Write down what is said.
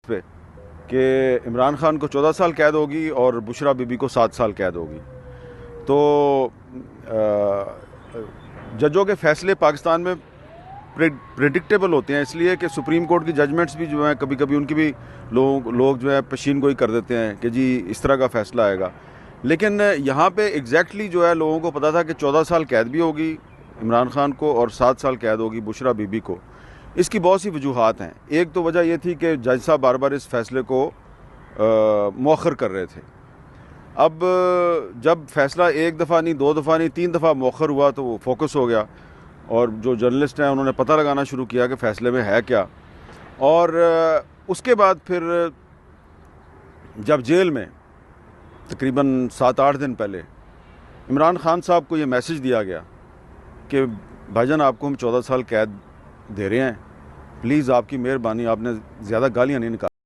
पे कि इमरान खान को 14 साल कैद होगी और बुशरा बीबी को 7 साल कैद होगी। तो जजों के फैसले पाकिस्तान में प्रेडिक्टेबल होते हैं, इसलिए कि सुप्रीम कोर्ट की जजमेंट्स भी जो हैं कभी कभी उनकी भी लोग जो है पशीन गोई कर देते हैं कि जी इस तरह का फ़ैसला आएगा। लेकिन यहाँ पे एग्जैक्टली जो है लोगों को पता था कि 14 साल कैद भी होगी इमरान खान को और 7 साल कैद होगी बुशरा बीबी को। इसकी बहुत सी वजूहात हैं। एक तो वजह यह थी कि जज साहब बार बार इस फैसले को मौखर कर रहे थे। अब जब फैसला एक दफ़ा नहीं, दो दफ़ा नहीं, 3 दफ़ा मौखर हुआ तो वो फोकस हो गया और जो जर्नलिस्ट हैं उन्होंने पता लगाना शुरू किया कि फ़ैसले में है क्या। और उसके बाद फिर जब जेल में तकरीबन 7-8 दिन पहले इमरान खान साहब को ये मैसेज दिया गया कि भाईजान आपको हम 14 साल कैद दे रहे हैं, प्लीज़ आपकी मेहरबानी, आपने ज़्यादा गालियाँ नहीं निकाली।